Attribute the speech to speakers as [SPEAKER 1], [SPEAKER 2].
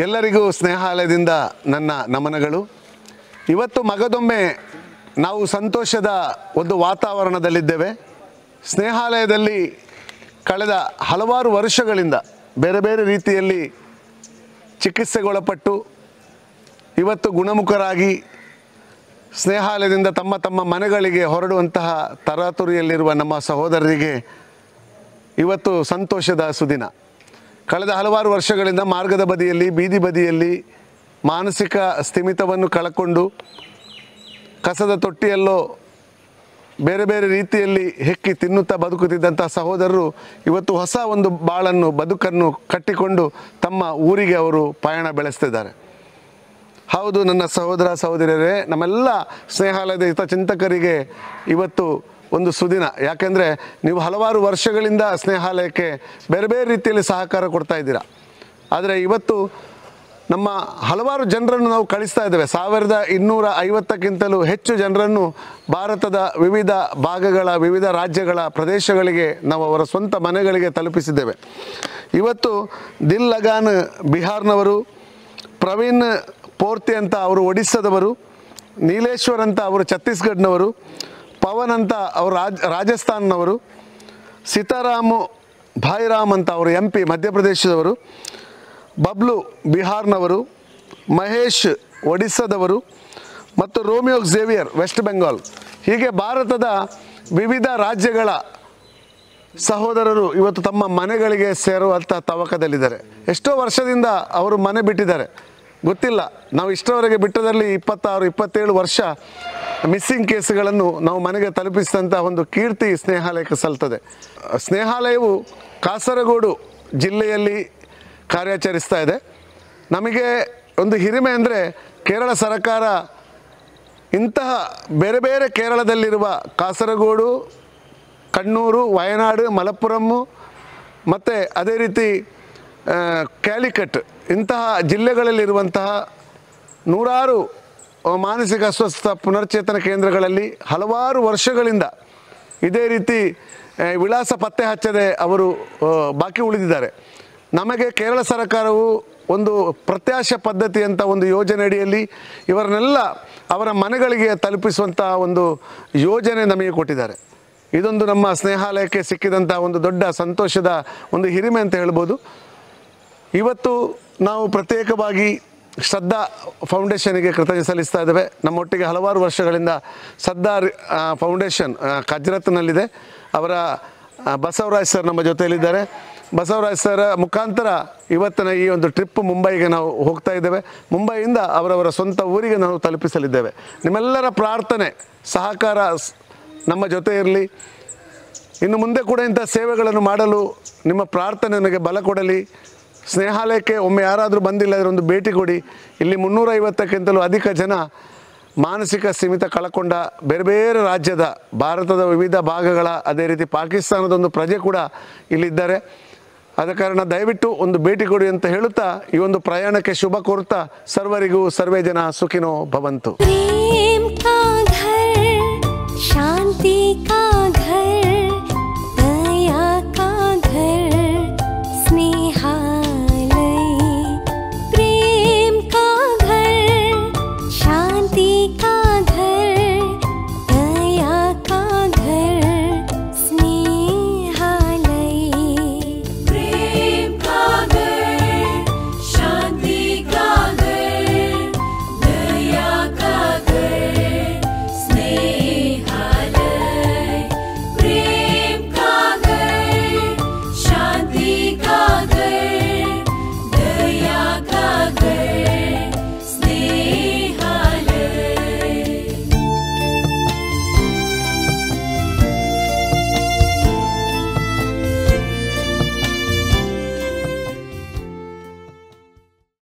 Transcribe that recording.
[SPEAKER 1] ಎಲ್ಲರಿಗೂ ಸ್ನೇಹಾಲಯದಿಂದ ನನ್ನ ನಮನಗಳು. ಇವತ್ತು ಮಗದೊಮ್ಮೆ ನಾವು ಸಂತೋಷದ ಒಂದು ವಾತಾವರಣದಲ್ಲಿದ್ದೇವೆ. ಸ್ನೇಹಾಲಯದಲ್ಲಿ ಕಳೆದ ಹಲವಾರು ವರ್ಷಗಳಿಂದ ಬೇರೆ ಬೇರೆ ರೀತಿಯಲ್ಲಿ ಚಿಕಿತ್ಸೆಗೊಳಪಟ್ಟು ಇವತ್ತು ಗುಣಮುಖರಾಗಿ ಸ್ನೇಹಾಲಯದಿಂದ ತಮ್ಮ ತಮ್ಮ ಮನೆಗಳಿಗೆ ಹೊರಡುವಂತಹ ತರಾತುರಿಯಲ್ಲಿರುವ ನಮ್ಮ ಸಹೋದರರಿಗೆ ಇವತ್ತು ಸಂತೋಷದ ಸುದಿನ. ಕಳೆದ ಹಲವಾರು ವರ್ಷಗಳಿಂದ ಮಾರ್ಗದ ಬದಿಯಲ್ಲಿ, ಬೀದಿ ಬದಿಯಲ್ಲಿ ಮಾನಸಿಕ ಸ್ಥಿಮಿತವನ್ನು ಕಳಕೊಂಡು ಕಸದ ತೊಟ್ಟಿಯಲ್ಲೋ ಬೇರೆ ಬೇರೆ ರೀತಿಯಲ್ಲಿ ಹೆಕ್ಕಿ ತಿನ್ನುತ್ತಾ ಬದುಕುತ್ತಿದ್ದಂಥ ಸಹೋದರರು ಇವತ್ತು ಹೊಸ ಒಂದು ಬದುಕನ್ನು ಕಟ್ಟಿಕೊಂಡು ತಮ್ಮ ಊರಿಗೆ ಅವರು ಪಯಣ ಬೆಳೆಸ್ತಿದ್ದಾರೆ. ಹೌದು ನನ್ನ ಸಹೋದರ ಸಹೋದರಿಯರೇ, ನಮ್ಮೆಲ್ಲ ಸ್ನೇಹಾಲಯದ ಹಿತಚಿಂತಕರಿಗೆ ಇವತ್ತು ಒಂದು ಸುದಿನ. ಯಾಕೆಂದರೆ ನೀವು ಹಲವಾರು ವರ್ಷಗಳಿಂದ ಸ್ನೇಹಾಲಯಕ್ಕೆ ಬೇರೆ ಬೇರೆ ರೀತಿಯಲ್ಲಿ ಸಹಕಾರ ಕೊಡ್ತಾ ಇದ್ದೀರಾ. ಆದರೆ ಇವತ್ತು ನಮ್ಮ ಹಲವಾರು ಜನರನ್ನು ನಾವು ಕಳಿಸ್ತಾ ಇದ್ದೇವೆ. 1250ಕ್ಕಿಂತಲೂ ಹೆಚ್ಚು ಜನರನ್ನು ಭಾರತದ ವಿವಿಧ ಭಾಗಗಳ, ವಿವಿಧ ರಾಜ್ಯಗಳ, ಪ್ರದೇಶಗಳಿಗೆ ನಾವು ಅವರ ಸ್ವಂತ ಮನೆಗಳಿಗೆ ತಲುಪಿಸಿದ್ದೇವೆ. ಇವತ್ತು ದಿಲ್ ಲಗಾನ್ ಬಿಹಾರ್ನವರು, ಪ್ರವೀಣ್ ಪೋರ್ತಿ ಅಂತ ಅವರು ಒಡಿಸ್ಸಾದವರು, ನೀಲೇಶ್ವರ್ ಅಂತ ಅವರು ಛತ್ತೀಸ್ಗಢನವರು, ಪವನ್ ಅಂತ ಅವರು ರಾಜಸ್ಥಾನ್ನವರು, ಸೀತಾರಾಮ್ ಭಾಯ್ರಾಮ್ ಅಂತ ಅವರು MP ಮಧ್ಯಪ್ರದೇಶದವರು, ಬಬ್ಲು ಬಿಹಾರ್ನವರು, ಮಹೇಶ್ ಒಡಿಸ್ಸಾದವರು ಮತ್ತು ರೋಮಿಯೋ ಝೇವಿಯರ್ ವೆಸ್ಟ್ ಬೆಂಗಾಲ್. ಹೀಗೆ ಭಾರತದ ವಿವಿಧ ರಾಜ್ಯಗಳ ಸಹೋದರರು ಇವತ್ತು ತಮ್ಮ ಮನೆಗಳಿಗೆ ಸೇರುವಂಥ ತವಕದಲ್ಲಿದ್ದಾರೆ. ಎಷ್ಟೋ ವರ್ಷದಿಂದ ಅವರು ಮನೆ ಬಿಟ್ಟಿದ್ದಾರೆ, ಗೊತ್ತಿಲ್ಲ. ನಾವು ಇಷ್ಟರವರೆಗೆ ಬಿಟ್ಟದಲ್ಲಿ 26-27 ವರ್ಷ ಮಿಸ್ಸಿಂಗ್ ಕೇಸ್ಗಳನ್ನು ನಾವು ಮನೆಗೆ ತಲುಪಿಸಿದಂಥ ಒಂದು ಕೀರ್ತಿ ಸ್ನೇಹಾಲಯಕ್ಕೆ ಸಲ್ತದೆ. ಸ್ನೇಹಾಲಯವು ಕಾಸರಗೋಡು ಜಿಲ್ಲೆಯಲ್ಲಿ ಕಾರ್ಯಾಚರಿಸ್ತಾ ಇದೆ. ನಮಗೆ ಒಂದು ಹಿರಿಮೆ ಅಂದರೆ ಕೇರಳ ಸರ್ಕಾರ ಇಂತಹ ಬೇರೆ ಬೇರೆ ಕೇರಳದಲ್ಲಿರುವ ಕಾಸರಗೋಡು, ಕಣ್ಣೂರು, ವಯನಾಡು, ಮಲಪ್ಪುರಮ್ಮು ಮತ್ತು ಅದೇ ರೀತಿ ಕ್ಯಾಲಿಕಟ್ ಇಂತಹ ಜಿಲ್ಲೆಗಳಲ್ಲಿರುವಂತಹ ನೂರಾರು ಮಾನಸಿಕ ಅಸ್ವಸ್ಥ ಪುನರ್ಚೇತನ ಕೇಂದ್ರಗಳಲ್ಲಿ ಹಲವಾರು ವರ್ಷಗಳಿಂದ ಇದೇ ರೀತಿ ವಿಳಾಸ ಪತ್ತೆ ಹಚ್ಚದೆ ಅವರು ಬಾಕಿ ಉಳಿದಿದ್ದಾರೆ. ನಮಗೆ ಕೇರಳ ಸರ್ಕಾರವು ಒಂದು ಪ್ರತ್ಯಾಶ ಪದ್ಧತಿ ಅಂತ ಒಂದು ಯೋಜನೆ ಅಡಿಯಲ್ಲಿ ಇವರನ್ನೆಲ್ಲ ಅವರ ಮನೆಗಳಿಗೆ ತಲುಪಿಸುವಂಥ ಒಂದು ಯೋಜನೆ ನಮಗೆ ಕೊಟ್ಟಿದ್ದಾರೆ. ಇದೊಂದು ನಮ್ಮ ಸ್ನೇಹಾಲಯಕ್ಕೆ ಸಿಕ್ಕಿದಂಥ ಒಂದು ದೊಡ್ಡ ಸಂತೋಷದ ಒಂದು ಹಿರಿಮೆ ಅಂತ ಹೇಳ್ಬೋದು. ಇವತ್ತು ನಾವು ಪ್ರತ್ಯೇಕವಾಗಿ ಶ್ರದ್ಧಾ ಫೌಂಡೇಶನ್ಗೆ ಕೃತಜ್ಞತೆ ಸಲ್ಲಿಸ್ತಾ ಇದ್ದೇವೆ. ನಮ್ಮೊಟ್ಟಿಗೆ ಹಲವಾರು ವರ್ಷಗಳಿಂದ ಶ್ರದ್ಧಾ ಫೌಂಡೇಶನ್ ಕಜ್ರತ್ನಲ್ಲಿದೆ. ಅವರ ಬಸವರಾಜ್ ಸರ್ ನಮ್ಮ ಜೊತೆಯಲ್ಲಿದ್ದಾರೆ. ಬಸವರಾಜ್ ಸರ್ ಮುಖಾಂತರ ಇವತ್ತಿನ ಈ ಒಂದು ಟ್ರಿಪ್ ಮುಂಬೈಗೆ ನಾವು ಹೋಗ್ತಾ ಇದ್ದೇವೆ. ಮುಂಬೈಯಿಂದ ಅವರವರ ಸ್ವಂತ ಊರಿಗೆ ನಾವು ತಲುಪಿಸಲಿದ್ದೇವೆ. ನಿಮ್ಮೆಲ್ಲರ ಪ್ರಾರ್ಥನೆ ಸಹಕಾರ ನಮ್ಮ ಜೊತೆ ಇರಲಿ. ಇನ್ನು ಮುಂದೆ ಕೂಡ ಇಂಥ ಸೇವೆಗಳನ್ನು ಮಾಡಲು ನಿಮ್ಮ ಪ್ರಾರ್ಥನೆ ನನಗೆ ಬಲ ಕೊಡಲಿ. ಸ್ನೇಹಾಲಯಕ್ಕೆ ಒಮ್ಮೆ ಯಾರಾದರೂ ಬಂದಿಲ್ಲ ಅಂದರೆ ಒಂದು ಭೇಟಿ ಕೊಡಿ. ಇಲ್ಲಿ 350ಕ್ಕಿಂತಲೂ ಅಧಿಕ ಜನ ಮಾನಸಿಕ ಸ್ಥಿಮಿತ ಕಳಕೊಂಡ ಬೇರೆ ಬೇರೆ ರಾಜ್ಯದ, ಭಾರತದ ವಿವಿಧ ಭಾಗಗಳ, ಅದೇ ರೀತಿ ಪಾಕಿಸ್ತಾನದ ಒಂದು ಪ್ರಜೆ ಕೂಡ ಇಲ್ಲಿದ್ದಾರೆ. ಆದ ಕಾರಣ ದಯವಿಟ್ಟು ಒಂದು ಭೇಟಿ ಕೊಡಿ ಅಂತ ಹೇಳುತ್ತಾ ಈ ಒಂದು ಪ್ರಯಾಣಕ್ಕೆ ಶುಭ ಕೋರುತ್ತಾ ಸರ್ವರಿಗೂ ಸರ್ವೇ ಜನ ಸುಖಿನೋ ಭವಂತು.
[SPEAKER 2] ಶಾಂತಿ